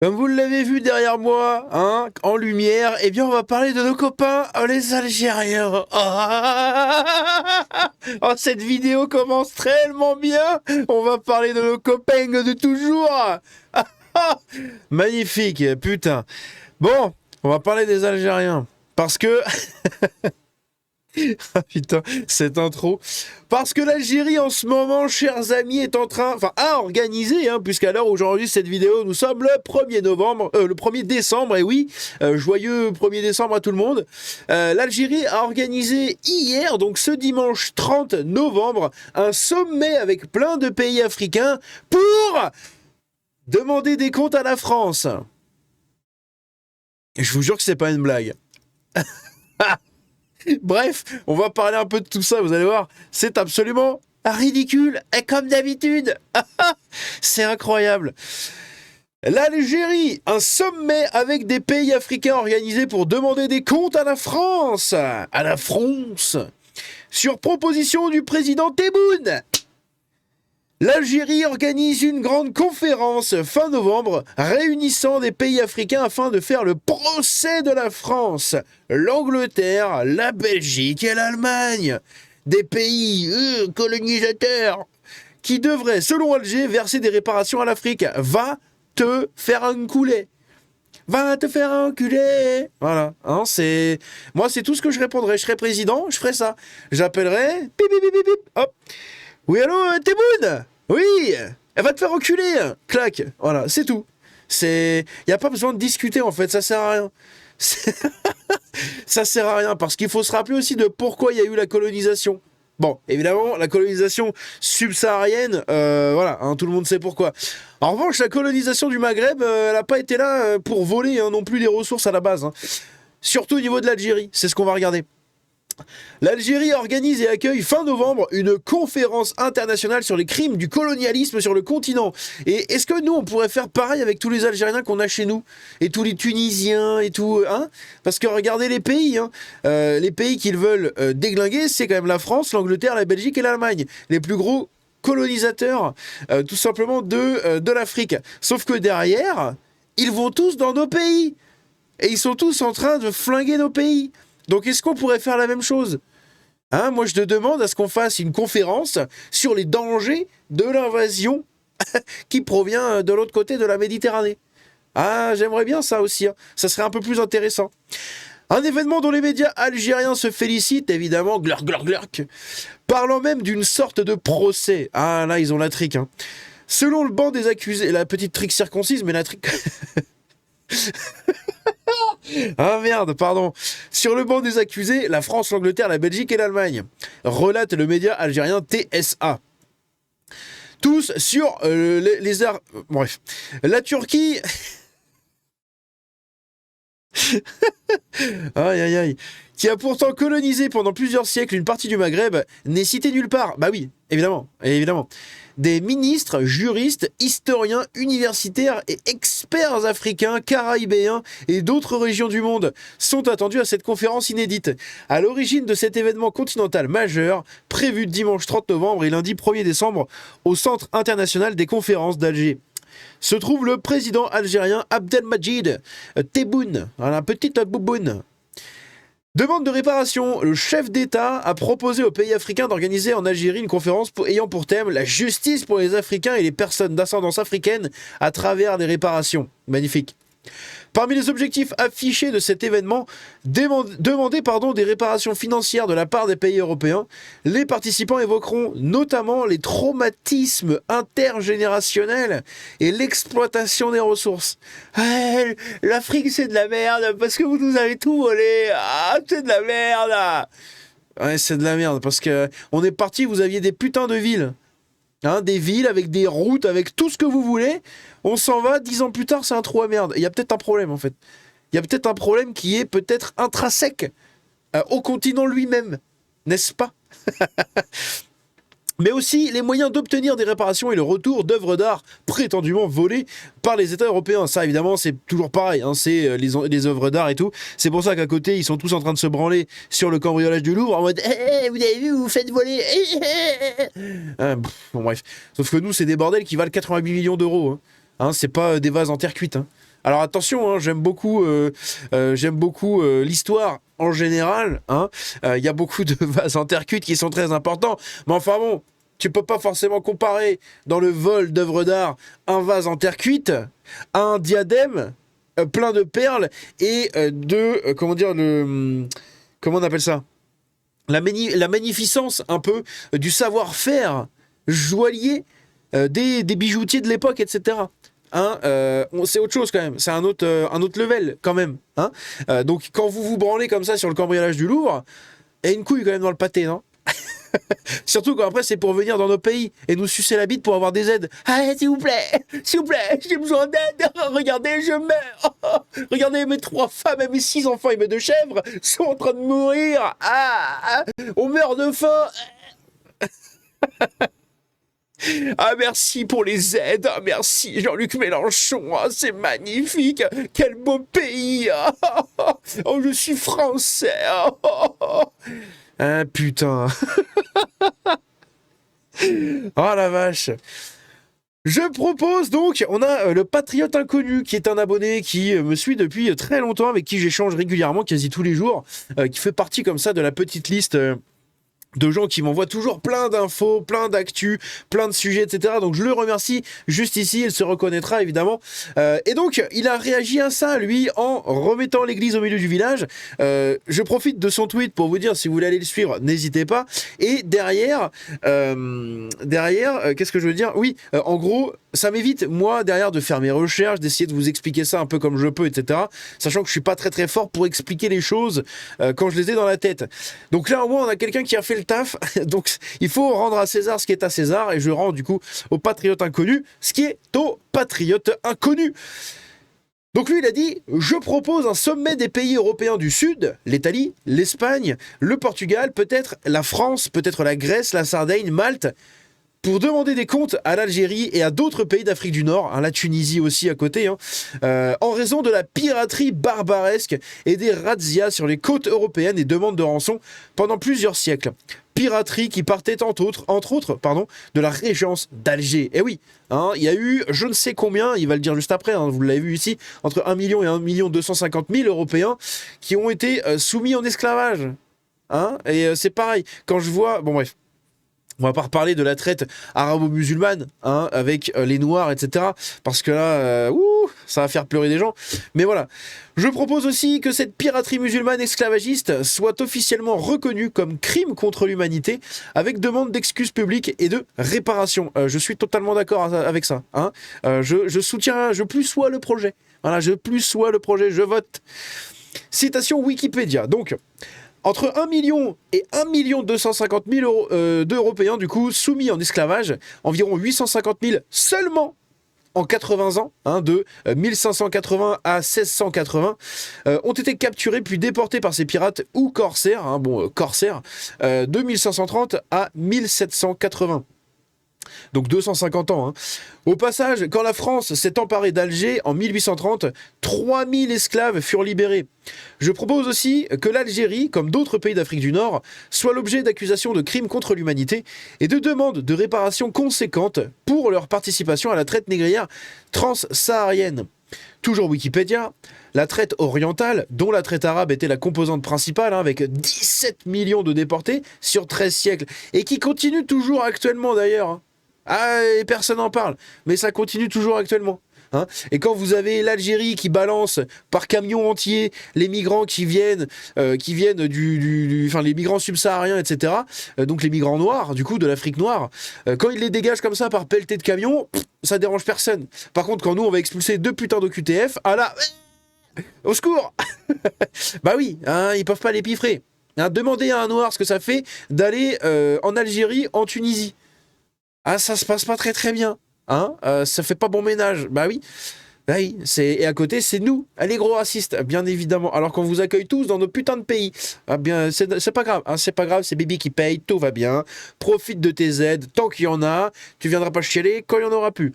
Comme vous l'avez vu derrière moi, hein, en lumière, eh bien on va parler de nos copains, les Algériens. Oh, cette vidéo commence tellement bien. On va parler de nos copains de toujours. Magnifique, putain. Bon, on va parler des Algériens. Parce que... Ah putain, cette intro. Parce que l'Algérie en ce moment, chers amis, est en train, a organisé, puisqu'à l'heure où j'enregistre cette vidéo, nous sommes le 1er novembre, le 1er décembre, et oui, joyeux 1er décembre à tout le monde. L'Algérie a organisé hier, donc ce dimanche 30 novembre, un sommet avec plein de pays africains pour demander des comptes à la France. Et je vous jure que c'est pas une blague. Bref, on va parler un peu de tout ça, vous allez voir, c'est absolument ridicule, et comme d'habitude. C'est incroyable. L'Algérie, un sommet avec des pays africains organisé pour demander des comptes à la France. À la France. Sur proposition du président Tebboune. L'Algérie organise une grande conférence fin novembre réunissant des pays africains afin de faire le procès de la France, l'Angleterre, la Belgique et l'Allemagne. Des pays colonisateurs qui devraient, selon Alger, verser des réparations à l'Afrique. Va te faire enculer. Va te faire enculer. Voilà. Hein, moi, c'est tout ce que je répondrais. Je serais président, je ferais ça. J'appellerais... Pip, pip, pip, pip, hop. Oui, allô, Tebboune ? Oui, elle va te faire enculer. Clac. Voilà, c'est tout. Il n'y a pas besoin de discuter, en fait. Ça sert à rien. Ça sert à rien, parce qu'il faut se rappeler aussi de pourquoi il y a eu la colonisation. Bon, évidemment, la colonisation subsaharienne, voilà, tout le monde sait pourquoi. En revanche, la colonisation du Maghreb, elle n'a pas été là pour voler non plus les ressources à la base. Surtout au niveau de l'Algérie, c'est ce qu'on va regarder. L'Algérie organise et accueille fin novembre une conférence internationale sur les crimes du colonialisme sur le continent. Et est-ce que nous, on pourrait faire pareil avec tous les Algériens qu'on a chez nous? Et tous les Tunisiens et tout, Parce que regardez les pays, les pays qu'ils veulent déglinguer, c'est quand même la France, l'Angleterre, la Belgique et l'Allemagne. Les plus gros colonisateurs, tout simplement, de l'Afrique. Sauf que derrière, ils vont tous dans nos pays. Et ils sont tous en train de flinguer nos pays. Donc est-ce qu'on pourrait faire la même chose ? Moi je te demande à ce qu'on fasse une conférence sur les dangers de l'invasion qui provient de l'autre côté de la Méditerranée. J'aimerais bien ça aussi, ça serait un peu plus intéressant. Un événement dont les médias algériens se félicitent, évidemment, glurk, glurk, glurk, parlant même d'une sorte de procès. Là ils ont la trick. Selon le banc des accusés, la petite trick circoncise, mais la trick... merde, pardon. Sur le banc des accusés, la France, l'Angleterre, la Belgique et l'Allemagne, relate le média algérien TSA. Tous sur les arts... Bref. La Turquie... Aïe, aïe, aïe. Qui a pourtant colonisé pendant plusieurs siècles une partie du Maghreb, n'est cité nulle part. Bah oui, évidemment, évidemment. Des ministres, juristes, historiens, universitaires et experts africains, caraïbéens et d'autres régions du monde sont attendus à cette conférence inédite. À l'origine de cet événement continental majeur, prévu dimanche 30 novembre et lundi 1er décembre au Centre international des conférences d'Alger, se trouve le président algérien Abdelmadjid Tebboune, un petit bouboune. Demande de réparation. Le chef d'État a proposé aux pays africains d'organiser en Algérie une conférence ayant pour thème la justice pour les Africains et les personnes d'ascendance africaine à travers les réparations. Magnifique. Parmi les objectifs affichés de cet événement, demander des réparations financières de la part des pays européens, les participants évoqueront notamment les traumatismes intergénérationnels et l'exploitation des ressources. L'Afrique c'est de la merde parce que vous nous avez tout volé. C'est de la merde. Ouais, c'est de la merde parce que on est parti, vous aviez des putains de villes. Des villes avec des routes, avec tout ce que vous voulez. On s'en va, 10 ans plus tard, c'est un trou à merde. Il y a peut-être un problème, en fait. Il y a peut-être un problème qui est peut-être intrinsèque au continent lui-même. N'est-ce pas ? Mais aussi les moyens d'obtenir des réparations et le retour d'œuvres d'art prétendument volées par les États européens. Ça, évidemment, c'est toujours pareil, c'est les œuvres d'art et tout. C'est pour ça qu'à côté, ils sont tous en train de se branler sur le cambriolage du Louvre en mode vous avez vu, vous faites voler. Bon, bref. Sauf que nous, c'est des bordels qui valent 88 millions d'euros. C'est pas des vases en terre cuite. Alors attention, hein, j'aime beaucoup l'histoire en général. Hein. Y a beaucoup de vases en terre cuite qui sont très importants. Mais enfin bon, tu peux pas forcément comparer dans le vol d'œuvres d'art un vase en terre cuite à un diadème plein de perles et comment on appelle ça? La magnificence un peu du savoir-faire joaillier des bijoutiers de l'époque, etc. Hein, c'est autre chose quand même, c'est un autre level quand même. Hein. Donc quand vous vous branlez comme ça sur le cambriolage du Louvre, il y a une couille quand même dans le pâté, non? Surtout quand après c'est pour venir dans nos pays et nous sucer la bite pour avoir des aides. Ah, s'il vous plaît, j'ai besoin d'aide. Regardez, je meurs. Regardez, mes 3 femmes et mes 6 enfants et mes 2 chèvres sont en train de mourir. On meurt de faim. Ah, merci pour les aides. Ah, merci Jean-Luc Mélenchon. Ah, c'est magnifique. Quel beau pays. Oh, je suis français. Ah, putain. Oh la vache. Je propose donc, on a le Patriote Inconnu qui est un abonné qui me suit depuis très longtemps, avec qui j'échange régulièrement, quasi tous les jours, qui fait partie comme ça de la petite liste de gens qui m'envoient toujours plein d'infos, plein d'actu, plein de sujets, etc. Donc je le remercie juste ici, il se reconnaîtra évidemment. Et donc il a réagi à ça, lui, en remettant l'église au milieu du village. Je profite de son tweet pour vous dire, si vous voulez aller le suivre, n'hésitez pas. Et derrière, qu'est-ce que je veux dire? Oui, en gros, ça m'évite, moi, derrière, de faire mes recherches, d'essayer de vous expliquer ça un peu comme je peux, etc. Sachant que je suis pas très très fort pour expliquer les choses quand je les ai dans la tête. Donc là, au moins, on a quelqu'un qui a fait le taf. Donc, il faut rendre à César ce qui est à César. Et je rends, du coup, au Patriote Inconnu ce qui est au Patriote Inconnu. Donc lui, il a dit « Je propose un sommet des pays européens du Sud, l'Italie, l'Espagne, le Portugal, peut-être la France, peut-être la Grèce, la Sardaigne, Malte, pour demander des comptes à l'Algérie et à d'autres pays d'Afrique du Nord, hein, la Tunisie aussi à côté, hein, en raison de la piraterie barbaresque et des razzias sur les côtes européennes et demandes de rançon pendant plusieurs siècles. Piraterie qui partait entre autres, de la régence d'Alger. Et oui, hein, il y a eu je ne sais combien, il va le dire juste après, hein, vous l'avez vu ici, entre 1 million et 1 250 000 Européens qui ont été soumis en esclavage. Hein, et c'est pareil, quand je vois... Bon bref. On va pas reparler de la traite arabo-musulmane, hein, avec les Noirs, etc. Parce que là, ça va faire pleurer des gens. Mais voilà. Je propose aussi que cette piraterie musulmane esclavagiste soit officiellement reconnue comme crime contre l'humanité, avec demande d'excuses publiques et de réparation. Je suis totalement d'accord avec ça. Hein. Je soutiens, je plus sois le projet. Voilà, je plus sois le projet, je vote. Citation Wikipédia. Donc... Entre 1 million et 1 250 000 d'Européens, du coup, soumis en esclavage, environ 850 000 seulement en 80 ans, hein, de 1580 à 1680, ont été capturés puis déportés par ces pirates ou corsaires, hein, corsaires, de 1530 à 1780. Donc 250 ans. Hein. Au passage, quand la France s'est emparée d'Alger en 1830, 3000 esclaves furent libérés. Je propose aussi que l'Algérie, comme d'autres pays d'Afrique du Nord, soit l'objet d'accusations de crimes contre l'humanité et de demandes de réparation conséquentes pour leur participation à la traite négrière transsaharienne. Toujours Wikipédia, la traite orientale, dont la traite arabe était la composante principale, hein, avec 17 millions de déportés sur 13 siècles, et qui continue toujours actuellement d'ailleurs. Hein. Ah, et personne n'en parle, mais ça continue toujours actuellement. Hein. Et quand vous avez l'Algérie qui balance par camion entier les migrants qui viennent les migrants subsahariens, etc., donc les migrants noirs, du coup, de l'Afrique noire, quand ils les dégagent comme ça par pelleté de camions, ça dérange personne. Par contre, quand nous, on va expulser 2 putains d'OQTF, ah là, au secours. Bah oui, hein, ils peuvent pas les piffrer. Hein, demandez à un noir ce que ça fait d'aller en Algérie, en Tunisie. Ah, ça se passe pas très très bien. Hein, ça fait pas bon ménage. Bah oui. Bah oui, et à côté, c'est nous, les gros racistes, bien évidemment. Alors qu'on vous accueille tous dans nos putains de pays. Ah bien, c'est pas grave, hein, c'est pas grave, c'est Bibi qui paye, tout va bien. Profite de tes aides, tant qu'il y en a. Tu viendras pas chialer quand il y en aura plus.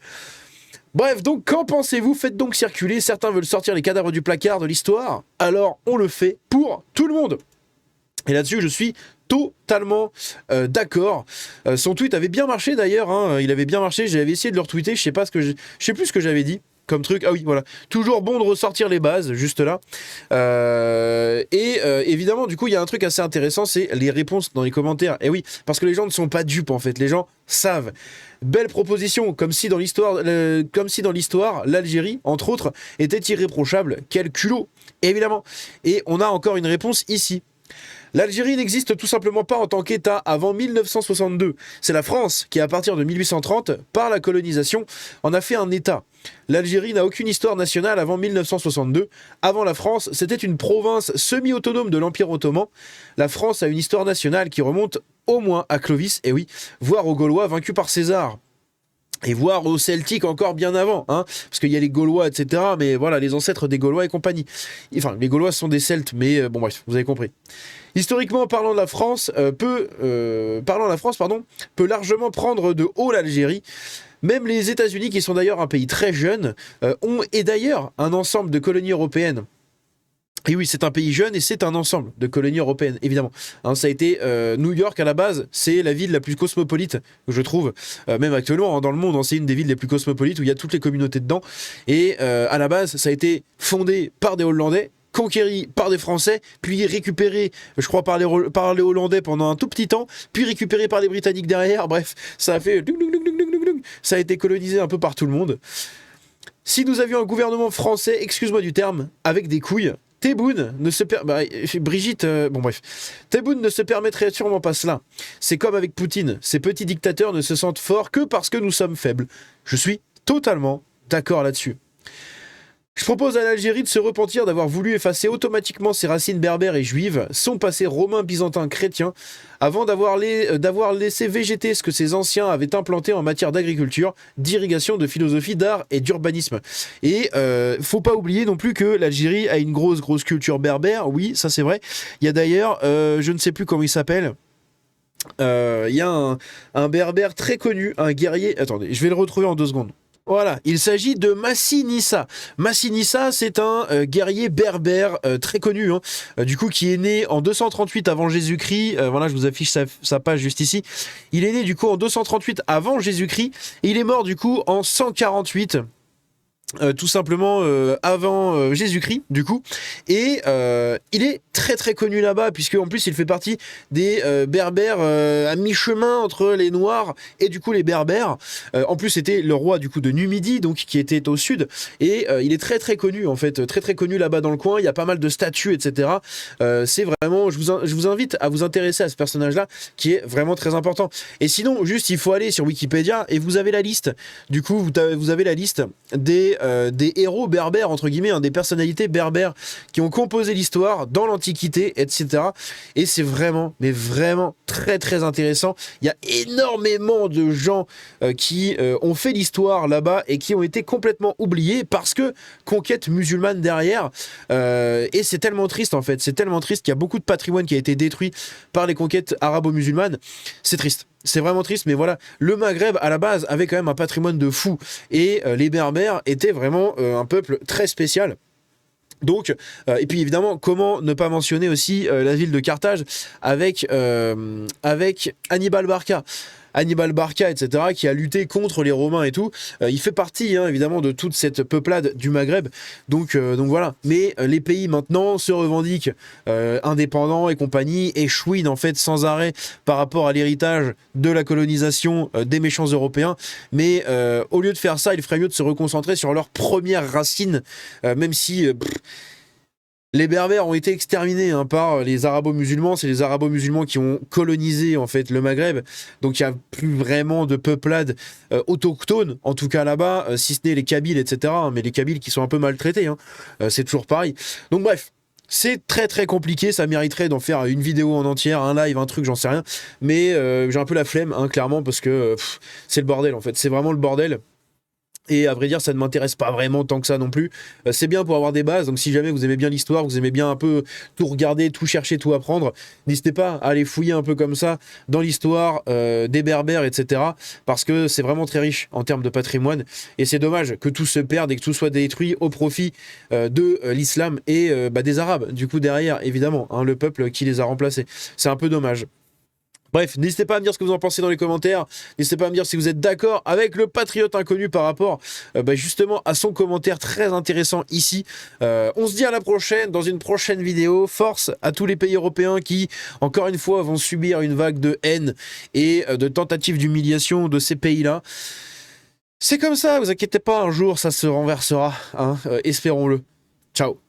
Bref, donc qu'en pensez-vous? Faites donc circuler. Certains veulent sortir les cadavres du placard de l'histoire. Alors, on le fait pour tout le monde. Et là-dessus, je suis totalement d'accord. Son tweet avait bien marché d'ailleurs, hein, il avait bien marché, j'avais essayé de le retweeter, je sais plus ce que j'avais dit. comme truc. Ah oui, voilà. Toujours bon de ressortir les bases, juste là. Évidemment, du coup, il y a un truc assez intéressant, c'est les réponses dans les commentaires. Et oui, parce que les gens ne sont pas dupes, en fait. Les gens savent. Belle proposition, comme si dans l'histoire, l'Algérie, entre autres, était irréprochable. Quel culot, évidemment. Et on a encore une réponse ici. L'Algérie n'existe tout simplement pas en tant qu'État avant 1962. C'est la France qui, à partir de 1830, par la colonisation, en a fait un État. L'Algérie n'a aucune histoire nationale avant 1962. Avant la France, c'était une province semi-autonome de l'Empire ottoman. La France a une histoire nationale qui remonte au moins à Clovis, et oui, voire aux Gaulois vaincus par César. Et voire aux Celtiques encore bien avant, hein, parce qu'il y a les Gaulois, etc. Mais voilà, les ancêtres des Gaulois et compagnie. Enfin, les Gaulois sont des Celtes, mais bon bref, vous avez compris. Historiquement parlant, la France peut largement prendre de haut l'Algérie. Même les États-Unis, qui sont d'ailleurs un pays très jeune, ont et d'ailleurs un ensemble de colonies européennes. Et oui, c'est un pays jeune et c'est un ensemble de colonies européennes, évidemment. Hein, ça a été New York à la base, c'est la ville la plus cosmopolite, je trouve, même actuellement, hein, dans le monde, hein, c'est une des villes les plus cosmopolites où il y a toutes les communautés dedans. Et à la base, ça a été fondé par des Hollandais, conquéri par des Français, puis récupéré, je crois, par les Hollandais pendant un tout petit temps, puis récupéré par les Britanniques derrière. Bref, ça a fait... Ça a été colonisé un peu par tout le monde. Si nous avions un gouvernement français, excuse-moi du terme, avec des couilles, Tebboune ne se Tebboune ne se permettrait sûrement pas cela. C'est comme avec Poutine, ces petits dictateurs ne se sentent forts que parce que nous sommes faibles. Je suis totalement d'accord là-dessus. Je propose à l'Algérie de se repentir d'avoir voulu effacer automatiquement ses racines berbères et juives, son passé romain, byzantin, chrétien, avant d'avoir laissé végéter ce que ses anciens avaient implanté en matière d'agriculture, d'irrigation, de philosophie, d'art et d'urbanisme. Et faut pas oublier non plus que l'Algérie a une grosse culture berbère, oui, ça c'est vrai. Il y a d'ailleurs, je ne sais plus comment il s'appelle, il y a un berbère très connu, un guerrier, attendez, je vais le retrouver en 2 secondes. Voilà, il s'agit de Massinissa. Massinissa, c'est un guerrier berbère très connu, hein, du coup, qui est né en 238 avant Jésus-Christ. Voilà, je vous affiche sa page juste ici. Il est né du coup en 238 avant Jésus-Christ et il est mort du coup en 148. Tout simplement avant Jésus-Christ du coup, et il est très connu là-bas, puisque en plus il fait partie des berbères à mi-chemin entre les Noirs et du coup les berbères. En plus c'était le roi du coup de Numidie, donc qui était au sud, et il est très connu en fait, très connu là-bas dans le coin. Il y a pas mal de statues, etc. C'est vraiment, je vous invite à vous intéresser à ce personnage-là, qui est vraiment très important. Et sinon, juste il faut aller sur Wikipédia et vous avez la liste. Du coup, vous avez la liste des héros berbères, entre guillemets, hein, des personnalités berbères qui ont composé l'histoire dans l'Antiquité, etc. Et c'est vraiment, mais vraiment très intéressant. Il y a énormément de gens qui ont fait l'histoire là-bas et qui ont été complètement oubliés parce que conquête musulmane derrière. Et c'est tellement triste en fait, c'est tellement triste qu'il y a beaucoup de patrimoine qui a été détruit par les conquêtes arabo-musulmanes. C'est triste. C'est vraiment triste, mais voilà, le Maghreb à la base avait quand même un patrimoine de fou, et les Berbères étaient vraiment un peuple très spécial. Donc, et puis évidemment, comment ne pas mentionner aussi la ville de Carthage avec Hannibal Barca. Hannibal Barca, etc., qui a lutté contre les Romains et tout. Il fait partie, hein, évidemment, de toute cette peuplade du Maghreb. Donc voilà. Mais les pays, maintenant, se revendiquent indépendants et compagnie, et chouinent, en fait, sans arrêt par rapport à l'héritage de la colonisation des méchants Européens. Mais au lieu de faire ça, il ferait mieux de se reconcentrer sur leurs premières racines, même si... les Berbères ont été exterminés par les Arabo-musulmans. C'est les Arabo-musulmans qui ont colonisé en fait le Maghreb. Donc il n'y a plus vraiment de peuplade autochtone, en tout cas là-bas, si ce n'est les Kabyles, etc. Mais les Kabyles qui sont un peu maltraités, c'est toujours pareil. Donc bref, c'est très compliqué. Ça mériterait d'en faire une vidéo en entière, un live, un truc, j'en sais rien. Mais j'ai un peu la flemme, clairement, parce que c'est le bordel en fait. C'est vraiment le bordel. Et à vrai dire, ça ne m'intéresse pas vraiment tant que ça non plus. C'est bien pour avoir des bases, donc si jamais vous aimez bien l'histoire, vous aimez bien un peu tout regarder, tout chercher, tout apprendre, n'hésitez pas à aller fouiller un peu comme ça dans l'histoire des Berbères, etc. Parce que c'est vraiment très riche en termes de patrimoine. Et c'est dommage que tout se perde et que tout soit détruit au profit de l'islam et des Arabes. Du coup, derrière, évidemment, le peuple qui les a remplacés. C'est un peu dommage. Bref, n'hésitez pas à me dire ce que vous en pensez dans les commentaires. N'hésitez pas à me dire si vous êtes d'accord avec le patriote inconnu par rapport justement à son commentaire très intéressant ici. On se dit à la prochaine, dans une prochaine vidéo. Force à tous les pays européens qui, encore une fois, vont subir une vague de haine et de tentatives d'humiliation de ces pays-là. C'est comme ça, vous inquiétez pas, un jour ça se renversera, hein, espérons-le. Ciao.